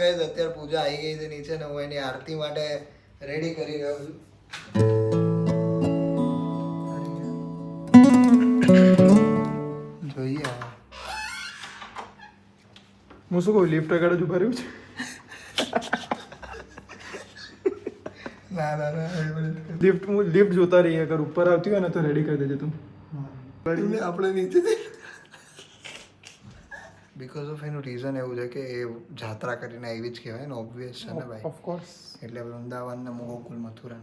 Guys અત્યારે પૂજા આવી ગઈ છે નીચે ને હું એની આરતી માટે રેડી કરી રહ્યો છું. જોઈએ હું શું કહું, લિફ્ટ આગળ જ ઉભા રહ્યું છે. ના લિફ્ટ જોતા રહીએ, અગર ઉપર આવતી હોય ને તો રેડી કરી દેજે તું. આપણે નીચે બીકોઝ ઓફ એનું રીઝન એવું છે કે એ જાત્રા કરીને એવી જ કહેવાય ને, ઓબ્વિયસ છે ને ભાઈ. ઓફકોર્સ. એટલે વૃંદાવન ને ગોકુલ મથુરા.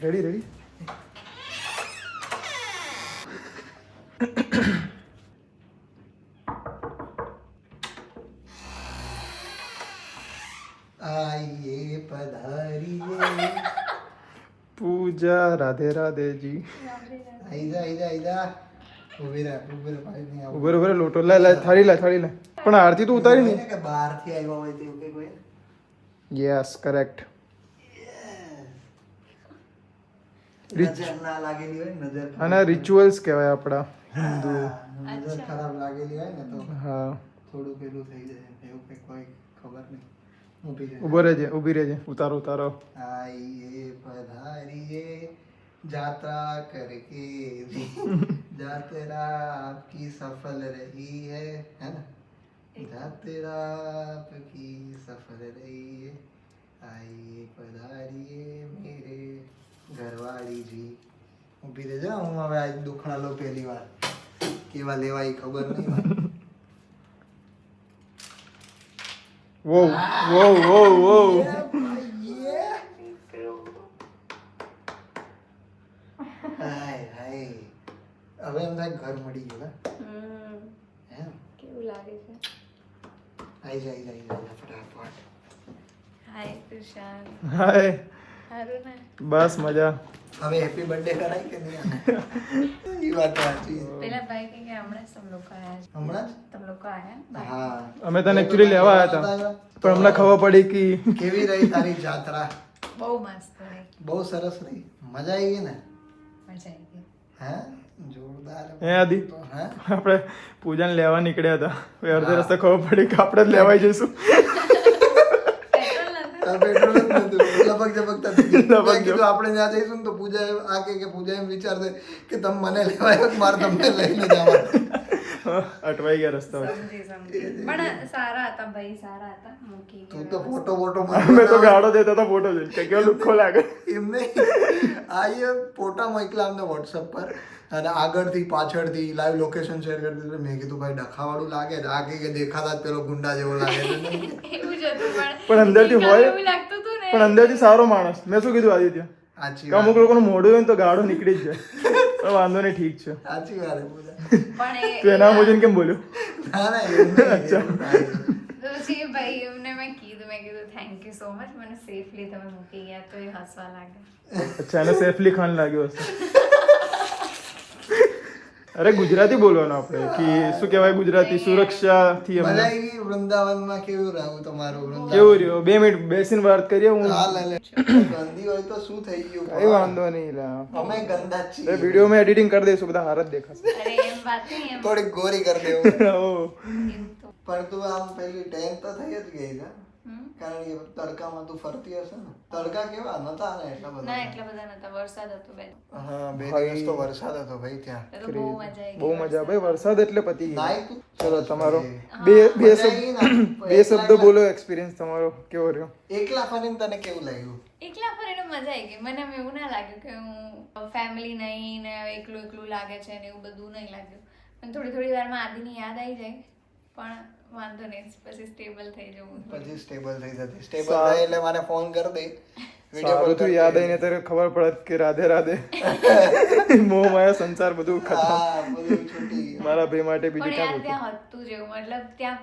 રેડી. આઈએ પધારીએ પૂજા રાધે રાધેજી. આઈ જા ઉભી રહે ભાઈ નહીં આવું. ઉભરે લોટો લે થાળી લે. પણ આરતી તો ઉતારી નહીં કે બહારથી આવ્યા હોય તેવું કે કોઈ. Yes correct. નજર ના લાગેલી હોય ને, નજર આના રિચ્યુઅલ્સ કહેવાય આપણા હિન્દુ. નજર ખરાબ લાગેલી હોય ને તો હા, થોડું પેલું થઈ જાય એવું કઈ કોઈ ખબર નહીં. ઊભી રહેજે. ઉતારો. આઈએ પધારીએ જાત્રા કરકે જાત્રા આપકી સફल रही है ना, જાત્રા આપકી સફल रही है, આઈએ પધારીએ મેરે ઘરવાળી જી. ઊભી રહેજે, હું હવે આજ દુખણા લો પહેલી વાર, કેવા લેવાય ખબર નહીં. વો હવે એમ થાય ઘર મળી ગયું. એમ કેવું લાગે છે? આઈ જાય ફટાફટ. હાય કૃષાન. હાય. સારું ને? બસ મજા. હવે હેપી બર્થડે કરાય કે નહીં? એ વાત સાચી. પેલા ભાઈ કે હમણાં જ તમે લોકો આયા છો. હમણાં જ? તમે લોકો આયા? હા, અમે તને એકચ્યુઅલી લેવા આવ્યા હતા, પણ હમણાં ખબર પડી કે કેવી રહી તારી જાત્રા? બહુ મસ્ત રહી. બહુ સરસ રહી. મજા આવી ગઈ ને? મજા આવી ગઈ. હે જોરદાર. હે આદિ, હે આપણે પૂજાને લેવા નીકળ્યા હતા, હવે અડધે રસ્તે ખબર પડી કે આપણે જ લેવાઈ જઈશું. પેટ્રોલ પેટ્રોલ જ નતું. નતું. લપક ઝપકતા થઈ ગયા. મેં કીધું આપણે ત્યાં જઈશું ને તો પૂજા આ કે પૂજા એમ વિચારશે કે તમે મને લેવા આવ્યો કે મારે તમને લઈને જવાનું. અટવાઈ ગયા રસ્તા પર. સમજી. પણ સારા હતા ભાઈ, સારા હતા. મૂકી તું ગયા. તો ફોટો મેં તો ગાડો દેતા હતા ફોટો જોઈને કે કેવો લુખ્ખો લાગે. એમ નહીં, આ ફોટા મોકલા અમને વોટ્સઅપ પર અને આગળથી પાછળથી લાઈવ લોકેશન શેર કરી દીધું. મેં કીધું ભાઈ ડખાવાળું લાગે છે, આ કે દેખાતા જ પેલો ગુંડા જેવો લાગે છે. એવું જ હતું પણ અંદરથી હોય. એવું લાગતું હતું ને. પણ અંદરથી સારો માણસ. મેં શું કીધું આદિત્ય, સાચી કે અમુક લોકોનું મોઢું હોય ને તો ગાડો નીકળી જ જાય. પણ વાંધો નહીં, ઠીક છે. સાચી વાત છે પૂજા. પણ તું એના મોજીને કેમ બોલ્યો? ના એવું નહીં, એવું નહીં. તો જે ભાઈ એમને મેં કીધું થેન્ક યુ સો મચ, મને સેફલી તમે મૂકી ગયા. તો એ હસવા લાગ્યા. અચ્છા, એને સેફલી ખાન લાગ્યો હશે. અરે ગુજરાતી બોલવાનું આપણે, કે શું કહેવાય ગુજરાતી, સુરક્ષાથી મજા અમને આવી ગઈ. વૃંદાવનમાં કેવું રહ્યું તમારું? વૃંદાવન કેવું રહ્યું? 2 મિનિટ બેસીને વાત કરીએ. હું હા, લે ગંદી હોય તો શું થઈ ગયું? કઈ વાંધો નહીં લા. અમે ગંદા જ છીએ. વિડીયોમાં એડિટિંગ કરી દઈશું, બધા હાર જ દેખાશે. અરે એમ વાત નહીં એમ. થોડીક ગોરી કરી દેવું. ઓ, એમ તો. પણ તું આમ પેલી ટેન તો થઈ જ ગઈ છે, હમ? કારણ કે તડકામાં તું ફરતી હશે ને. તડકા કેવા નતા ને એટલા ના બધા? એટલા બધા નતા. વરસાદ હતો બે. હા, 2 દિવસ તો વરસાદ હતો ભાઈ ત્યાં. તો બહુ મજા આવી ગઈ. બહુ મજા. ભાઈ વરસાદ એટલે પતી ગઈ. નાઈ તું? ચલો તમારો હા. બે મજા આવી ને? બે શબ્દો બોલો. એક્સપિરિયન્સ તમારો કેવો રહ્યો? એકલા ફરીને તને કેવું લાગ્યું? એકલા ફરીને મજા આવી ગઈ. મને આમ એવું ના લાગ્યું કે હું ફેમિલી નહીં ને એકલું લાગે છે ને એવું બધું નહીં લાગ્યું. પણ થોડી વારમાં આદિની યાદ આવી જાય, પણ વાંધો નહીં, પછી સ્ટેબલ થઈ જવું. પછી સ્ટેબલ થઈ જતી. સ્ટેબલ થાય એટલે મને ફોન કરી દે. સારું થયું યાદ આવીને ત્યારે ખબર પડત કે રાધે રાધે. મોહ માયા સંસાર બધું ખતમ. હા, બધું છૂટી ગયું. મારા ભાઈ માટે બીજું પણ યાર ક્યાં ત્યાં હતું જેવું, મતલબ ત્યાં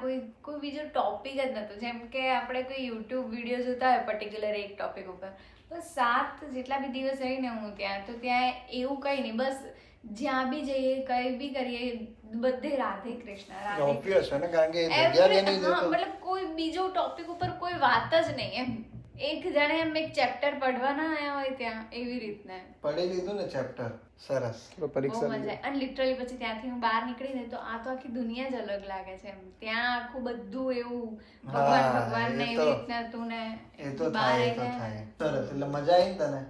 કોઈ બીજો ટોપિક જ નતો. જેમ કે આપણે કોઈ યુટ્યુબ વિડીયો જોતા હોય પર્ટિક્યુલર એક ટોપિક ઉપર, તો 7 જેટલા બી દિવસ રહીને હું ત્યાં, તો ત્યાં એવું કઈ નહીં. બસ જ્યાં બી જઈએ, કઈ બી કરીએ, બધે રાધે કૃષ્ણ રાધે Obvious છે ને, કારણ કે એ Every- જગ્યા બી નહીં હા, જતો. મતલબ કોઈ બીજો ટોપિક ઉપર કોઈ વાત જ નહીં એમ. એક જાણે એમ એક ચેપ્ટર પડવા ના આયા હોય ત્યાં એવી રીતના પડી લીધું ને ચેપ્ટર સરસ બહુ પરીક્ષા મજા આવી. અને લિટરલી પછી ત્યાંથી હું બહાર નીકળી ને તો આ તો આખી દુનિયા જ અલગ લાગે છે એમ. ત્યાં આખું બધું એવું ભગવાન હા, ભગવાન ને એ એવી તો- રીતના તું ને એ તો બહાર થાય, એ આવી તો જાય. થાય. સરસ, એટલે મજા આવી ને તને?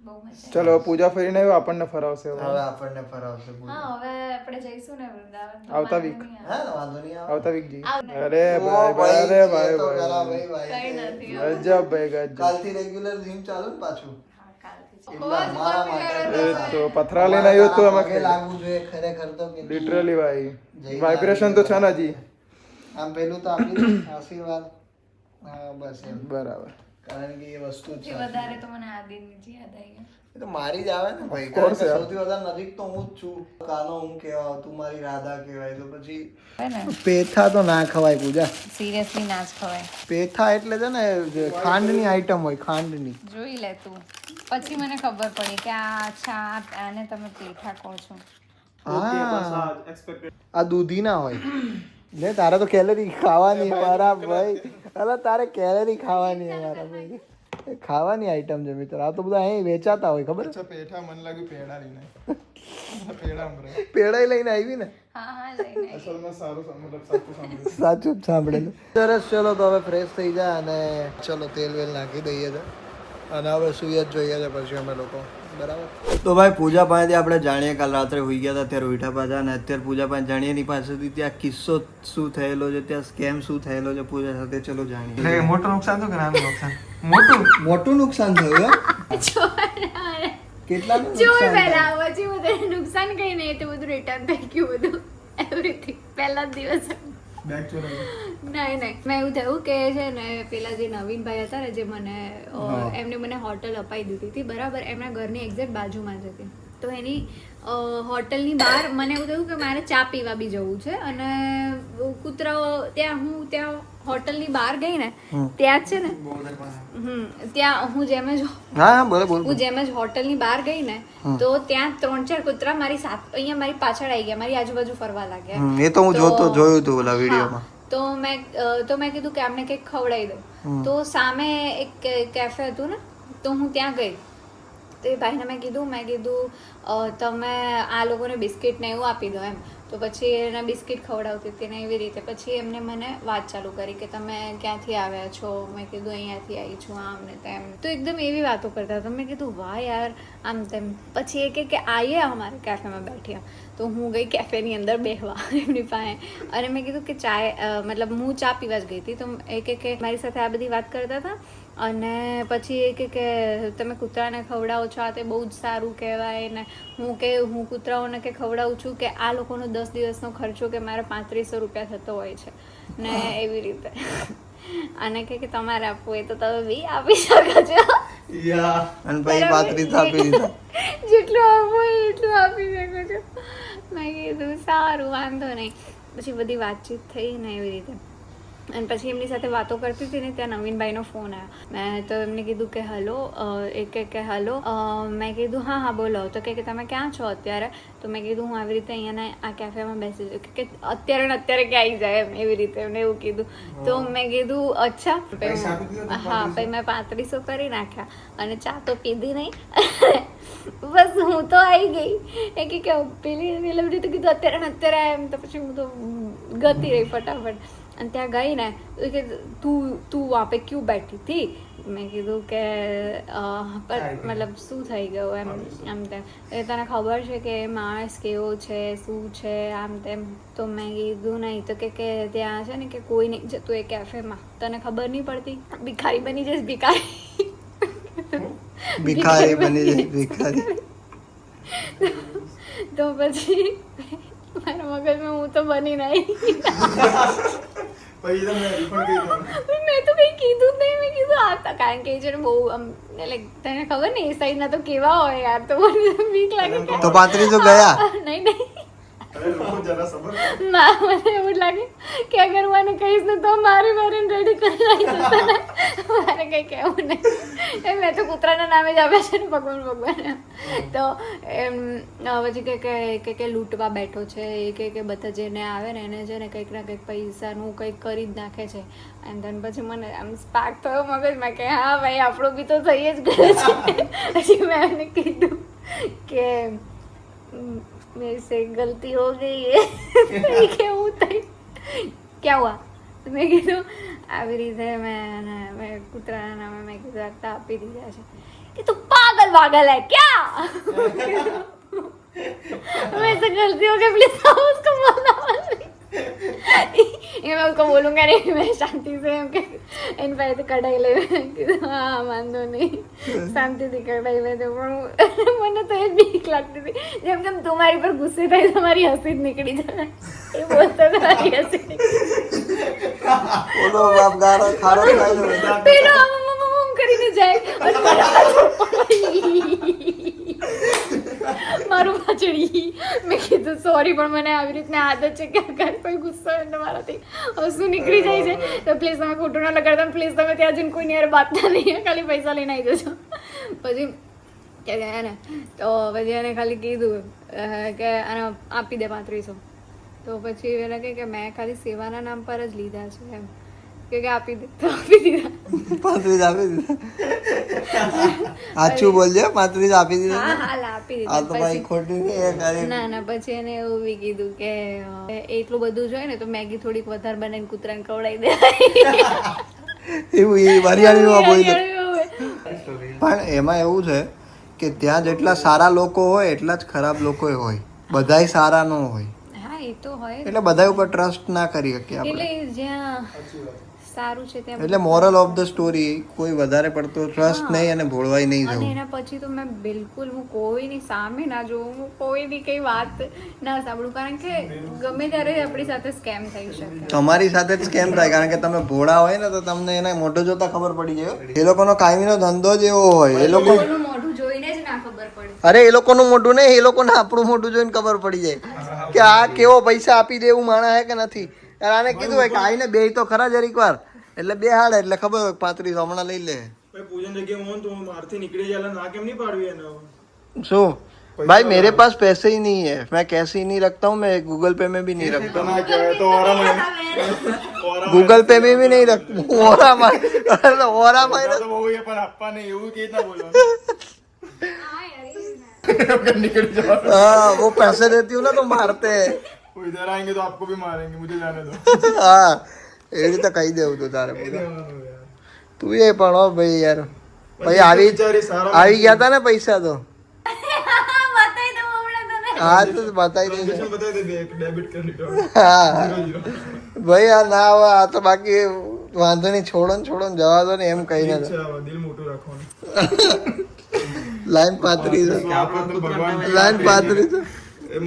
બહુ મજા ચલો પૂજા ફરીને આવ્યો, આપણને ફરાવશે હવે. હવે આપણને ફરાવશે આવી. પૂજા. હા હવે આપણે જઈશું ને વૃંદાવન તો આવતા વાંધો week. નહીં આવે. હા ને, વાંધો નહીં આવે. આવતા વીક જી. આવતા. અરે ઓ ભાઈ ભાઈ, અરે એ ભાઈ તો ખરા ભાઈ ભાઈ, કઈ ભાઈ. નથી. ગજબ ભાઈ ગજબ. કાલથી રેગ્યુલર જીમ ચાલુ ને પાછું. હા, કાલથી જ. એટલે અમારા માટે એ તો પથરા લઈને આવ્યો તો તારા અમે પગે લાગવું જોઈએ ખરેખર તો કે તું લિટરલી ભાઈ જઈને વાઇબ્રેશન તો છે ને હજી. આમ પેલું તો આપી દે આશીર્વાદ. હા બસ એમ. બરાબર. કારણ કે એ વસ્તુ જ એ છે. વધારે તો મને આદિની જ યાદ આવી ગઈ. એ તો મારી જ આવે ને ભાઈ. Of course કારણ કે યાર. સૌથી વધારે નજીક તો હું જ છું. કાનો હું કહેવાય, તું મારી રાધા કહેવાય, તો પછી હે ને પેથા તો ના ખવાય પૂજા. સિરિયસલી ના જ ખવાય. પેથા એટલે છે ને જે ખાંડની આઈટમ હોય, ખાંડની. જોઈ લે તું. પછી મને ખબર પડી કે આ અચ્છા આને તમે પેઠા કહો છો. હા, આ દૂધી ના હોય ને. તારે તો કેલરી ખાવાની મારા ભાઈ. અરે તારે કેલરી ખાવાની મારા ભાઈ. એ ખાવાની આઈટમ છે મિત્ર. આ તો બધા અહીં વેચાતા હોય, ખબર છે? અચ્છા પેઠા મને લાગ્યું પેડા લઈને. પેડા મરે. પેડાઈ લઈને આવી ને. હા હા લઈને આવી. અસલમાં સારું મતલબ સાચું સાંભળ્યું. સાચું જ સાંભળેલું. સરસ, ચલો તો હવે ફ્રેશ થઈ જાય અને ચલો તેલ વેલ નાખી દઈએ છે અને હવે સુઈ જ જોઈએ છે પછી અમે લોકો. બરાબર. તો ભાઈ પૂજા પાસેથી આપણે જાણીએ, કાલ રાત્રે હોઈ ગયા હતા ત્યારે ઉઠ્યા પાછા, અને અત્યારે પૂજા પાસે જાણીએ ની પાસેથી ત્યાં કિસ્સો શું થયેલો છે, ત્યાં સ્કેમ શું થયેલો છે પૂજા સાથે. ચલો જાણીએ. મોટું નુકસાન થયું કે નાનું નુકસાન? મોટું મોટું નુકસાન થયું હે? કેટલાનું નુકસાન થયું? પછી બધું નુકસાન કઈ નહીં, તો બધું રિટર્ન થઈ ગયું બધું એવરીથિંગ પહેલા જ દિવસે. બેગ ચોરાઈ. નહીં મેં એવું થયું કે છે ને પેલા જે નવીનભાઈ હતા ને જે મને એમને મને હોટલ અપાઈ દીધી હતી બરાબર, એમના ઘરની એક્ઝેક્ટ બાજુમાં જ હતી. તો એની હોટલની બહાર મને એવું થયું કે મારે ચા પીવા બી જવું છે, અને કૂતરાઓ ત્યાં હોટલની બહાર ગઈ ને ત્યાં જ છે ને ત્યાં હું જેમ જ હા બોલે બોલ. હું જેમ જ હોટલની બહાર ગઈ ને તો ત્યાં 3-4 કૂતરા મારી સાથે અહીંયા મારી પાછળ આવી ગયા, મારી આજુબાજુ ફરવા લાગ્યા. એ તો હું જોયું હતું ઓલા વિડીયોમાં. હા, તો મેં કીધું કે આમને કંઈક ખવડાવી દઉં. તો સામે એક કેફે હતું ને, તો હું ત્યાં ગઈ. તો એ ભાઈને મેં કીધું તમે આ લોકોને બિસ્કિટ ને એવું આપી દો એમ. તો પછી એને બિસ્કિટ ખવડાવતી હતી ને એવી રીતે. પછી એમને મને વાત ચાલુ કરી કે તમે ક્યાંથી આવ્યા છો. મેં કીધું અહીંયાથી આવી છું, આમ ને તેમ. તો એકદમ એવી વાતો કરતા હતા. મેં કીધું વાહ યાર આમ તેમ. પછી એ કે આઈએ અમારે કેફેમાં બેઠ્યા. તો હું ગઈ કેફેની અંદર બેહવા એમની પાસે, અને મેં કીધું કે ચાય મતલબ હું ચા પીવા જ ગઈ હતી. તો એ કે મારી સાથે આ બધી વાત કરતા હતા, અને પછી એ કે તમે કૂતરાને ખવડાવો છો, આ તે બહુ જ સારું કહેવાય ને. હું કૂતરાઓને કે ખવડાવું છું કે આ લોકોનો 10 દિવસનો ખર્ચો કે મારે 3500 રૂપિયા થતો હોય છે ને એવી રીતે. અને કે તમારે આપવું હોય તો તમે બી આપી શકો છો. અને પછી 35 આપી દીધા. જેટલું આપવું હોય એટલું આપી શકો છો. મેં કીધું સારું વાંધો નહીં. પછી બધી વાતચીત થઈ ને એવી રીતે. અને પછી એમની સાથે વાતો કરતી હતી ને ત્યાં નવીનભાઈનો ફોન આવ્યો. મેં તો એમને કીધું કે હલો, એ કે હલો. મેં કીધું હા બોલો. તો કે તમે ક્યાં છો અત્યારે? તો મેં કીધું હું આવી રીતે અહીંયા આ કેફેમાં બેસી છું. કે અત્યારે ને અત્યારે ક્યાં આવી જાય એમ એવી રીતે એમને એવું કીધું. તો મેં કીધું અચ્છા. હા પછી મેં 3500 કરી નાખ્યા અને ચા તો પીધી નહીં. બસ હું તો આવી ગઈ. એ કે પેલી ડિલિવરી તો કીધું અત્યારે ને અત્યારે એમ. તો પછી હું તો ગતી રહી ફટાફટ. અને ત્યાં ગઈ ને કે તું વहाँ पे क्यों बैठी थी? મેં કીધું કે મતલબ શું થઈ ગયું એમ આમ તેમ. તને ખબર છે કે માણસ કેવો છે શું છે આમ તેમ? તો મેં કીધું નહીં. તો કે ત્યાં છે ને કે કોઈ નહીં જતું એ કેફેમાં, તને ખબર નહીં પડતી? ભિખારી બની જઈશ ભિખારી. ભિખારી બની જાય ભિખારી. તો પછી મારા મગજમાં હું તો બની નહીં. પછી તમે રિફંડ કરી દો. મેં તો કંઈ કીધું જ નહીં. મેં કીધું આ કારણ કે છે ને બહુ આમ લાઈક તને ખબર ને એ સાઈડના તો કેવા હોય યાર. તો મને બીક લાગે કે તો 35 ગયા. નહીં અરે લોકો જરા સબર કરો. ના મને એવું લાગે કે અગર હું એને કહીશ ને તો મારી રેડી કરી નાખી જશે ને. મારે કંઈ કહેવું નહીં. મેં તો કૂતરાના નામે જ આપ્યા છે ને ભગવાન. તો એમ પછી કે લૂંટવા બેઠો છે એ કે બધા જેને આવે ને એને છે ને કંઈક ના કંઈક પૈસાનું કંઈક કરી જ નાખે છે. એન્ડ ધેન પછી મને આમ સ્પાર્ક થયો મગજમાં કે હા ભાઈ આપણું બી તો થઈ જ ગયું છે. પછી મેં એને કીધું કે मेरे से गलती हो गई है. કેવું થઈ ક્યાં હુઆ? મેં કીધું આવી રીતે મેં કૂતરાના નામે મેં કીધું રસ્તા આપી દીધા છે. કે તું પાગલ હે ક્યા? मेरे से गलती हो गई प्लीज उसको बोलना. मैं उसको बोलूँगा नहीं, मैं शांति से इन पैसे कढ़ाई ले. हाँ वांधो नहीं, શાંતિથી કઢાઈ લેજો. પણ મને તો એ બીક લાગતી હતી જેમ કે તમારી પર ગુસ્સે થાય તમારી હસી જ નીકળી જાય. એ બોલતો તમારી હસી બોલો બાપ ગારો ખારો ખાઈ પેલો આમ કરીને જાય અને મારું પાછળી. મેં કીધું સોરી પણ મને આવી રીતના આદત છે કે અગર કોઈ ગુસ્સો એટલે મારાથી હસું નીકળી જાય છે તો પ્લીઝ તમે ખોટું ના લગાડતા, પ્લીઝ તમે ત્યાં જઈને કોઈની યાર વાત ના નહીં, ખાલી પૈસા લઈને આવી જજો. પછી કે ગયા ને તો પછી એને ખાલી કીધું કે આને આપી દે 3500. તો પછી એને કહે કે મેં ખાલી સેવાના નામ પર જ લીધા છે એમ કે આપી દે. તો આપી દીધા. 35 આપી દીધા. સાચું બોલજો, 35 આપી દીધા. હા હાલ આપી આ તો ભાઈ દીધા. ખોટું નહીં એ કરે. ના પછી એને એવું બી કીધું કે એટલું બધું જોઈએ ને તો મેગી થોડીક વધારે બનાવીને કૂતરાને ખવડાવી દે. એવું એ હરિયાળીમાં બોલ્યો. હરિયાળી પણ એમાં એવું છે કે ત્યાં જેટલા સારા લોકો હોય એટલા જ ખરાબ લોકો હોય. બધાય સારા ન હોય હા એ તો હોય એટલે બધા ઉપર ટ્રસ્ટ ના કરી શકીએ આપણે. એટલે જ્યાં સારું છે ત્યાં એટલે મોરલ ઓફ ધ સ્ટોરી કોઈ વધારે પડતો ટ્રસ્ટ નહીં અને ભોળવાઈ નહીં અને જવું. એના પછી તો મેં બિલકુલ હું કોઈની સામે ના જોઉં, હું કોઈની કઈ વાત ના સાંભળું, કારણ કે ગમે ત્યારે આપણી સાથે સ્કેમ થઈ શકે. તમારી સાથે જ સ્કેમ થાય કારણ કે તમે ભોળા હોય ને તો તમને એના મોઢો જોતા ખબર પડી જાય. એ લોકોનો કાયમીનો ધંધો જ એવો હોય. એ લોકો કોઈનું મોઢું જોઈને જ ના ખબર પડે. અરે એ લોકોનું મોઢું નહીં, એ લોકોને આપણું મોઢું જોઈને ખબર પડી જાય કે આ કેવો પૈસા આપી દે એવું માણસ હે કે નથી. આને કીધું હોય કે આઈને બે તો ખરા જરીક વાર એટલે બે હાડે એટલે ખબર હોય 35 હમણાં લઈ લે. ભાઈ પૂજન જગ્યાએ હું તો મારથી નીકળી જાય ના કેમ નહીં પાડવી એને? શું भाई मेरे पास पैसे ही नहीं है, मैं कैसे ही नहीं रखता हूँ, मैं गूगल पे में भी नहीं रखता हूँ. તો गूगल पे में भी नहीं रखता हूँ. ओरा मार તો બહુ એ પણ આપવાને એવું કે ના બોલવાનું. નીકળી જવાનું. हाँ वो पैसे देती हूँ ना तो मारते हैं. वो इधर आएंगे तो आपको भी मारेंगे, मुझे जाने दो. हाँ એ રીતે કહી દેવું તું તારે. તું એ પણ હો ભાઈ યાર. ભાઈ આવી ગયા તા ને પૈસા તો. હા તો બતાવી દે. ડેબિટ કરી દો. હા ભાઈ આ ના આવે આ તો બાકી વાંધો નહીં, છોડો ને જવા દો ને એમ કહીને. દિલ મોટું રાખવાનું. લાઈન 35 લાઈન 35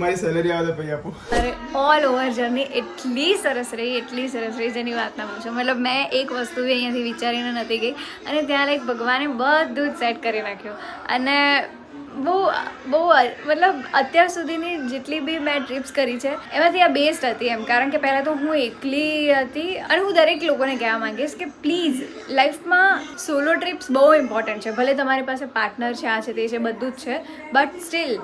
મારી સેલેરી આવે તો પછી આપો. અરે ઓલ ઓવર જર્ની એટલી સરસ રહી જેની વાત ના પૂછો. મતલબ મેં એક વસ્તુ બી અહીંયાથી વિચારીને નથી ગઈ અને ત્યાં લાઈક ભગવાને બધું જ સેટ કરી નાખ્યું. અને બહુ મતલબ અત્યાર સુધીની જેટલી બી મેં ટ્રીપ્સ કરી છે એમાંથી આ બેસ્ટ હતી એમ. કારણ કે પહેલાં તો હું એકલી હતી અને હું દરેક લોકોને કહેવા માંગીશ કે પ્લીઝ લાઈફમાં સોલો ટ્રીપ્સ બહુ ઇમ્પોર્ટન્ટ છે. ભલે તમારી પાસે પાર્ટનર છે, આ છે તે છે, બધું જ છે, બટ સ્ટીલ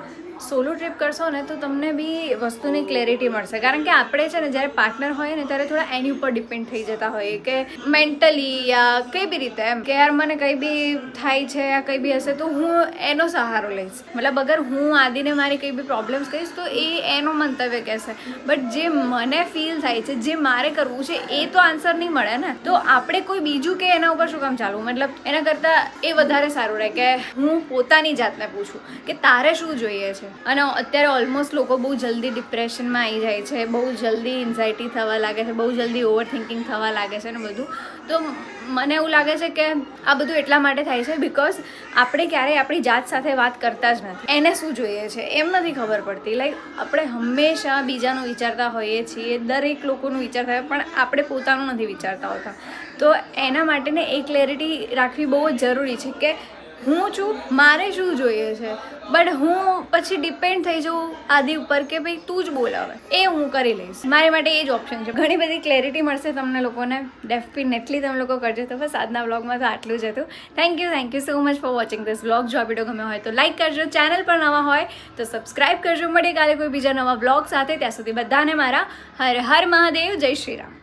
સોલો ટ્રીપ કરશો ને તો તમને બી વસ્તુની ક્લેરિટી મળશે. કારણ કે આપણે છે ને જ્યારે પાર્ટનર હોય ને ત્યારે થોડા એની ઉપર ડિપેન્ડ થઈ જતા હોઈએ કે મેન્ટલી યા કઈ બી રીતે એમ કે યાર મને કંઈ બી થાય છે યા કંઈ બી હશે તો હું એનો સહારો લઈશ. મતલબ અગર હું આદિને મારી કંઈ બી પ્રોબ્લેમ્સ કહીશ તો એ એનો મંતવ્ય કહેશે, બટ જે મને ફીલ થાય છે, જે મારે કરવું છે એ તો આન્સર નહીં મળે ને. તો આપણે કોઈ બીજું કે એના ઉપર શું કામ ચાલવું? મતલબ એના કરતાં એ વધારે સારું રહે કે હું પોતાની જાતને પૂછું કે તારે શું જોઈએ છે. અને અત્યારે ઓલમોસ્ટ લોકો બહુ જલ્દી ડિપ્રેશનમાં આવી જાય છે, બહુ જલ્દી એન્ઝાયટી થવા લાગે છે, બહુ જલ્દી ઓવર થિંકિંગ થવા લાગે છે ને બધું. તો મને એવું લાગે છે કે આ બધું એટલા માટે થાય છે બિકોઝ આપણે ક્યારેય આપણી જાત સાથે વાત કરતા જ નથી. એને શું જોઈએ છે એમ નથી ખબર પડતી. લાઈક આપણે હંમેશા બીજાનું વિચારતા હોઈએ છીએ, દરેક લોકોનું વિચારતા હોય પણ આપણે પોતાનું નથી વિચારતા હોતા. તો એના માટેને એ ક્લેરિટી રાખવી બહુ જ જરૂરી છે કે હું છું, મારે શું જોઈએ છે, બટ હું પછી ડિપેન્ડ થઈ જાઉં આદિ ઉપર કે ભાઈ તું જ બોલાવે, એ હું કરી લઈશ. મારી માટે એ જ ઓપ્શન છે. ઘણી બધી ક્લેરિટી મળશે તમને લોકોને, ડેફિનેટલી તમે લોકો કરજો. તો બસ આજના વ્લોગમાં તો આટલું જ હતું. Thank you so much for watching this vlog. જો આ વિડીયો ગમ્યો હોય તો લાઈક કરજો, ચેનલ પર નવા હોય તો સબસ્ક્રાઈબ કરજો. મળીએ કાલે કોઈ બીજા નવા વ્લોગ સાથે. ત્યાં સુધી બધાને મારા હર હર મહાદેવ, જય શ્રી રામ.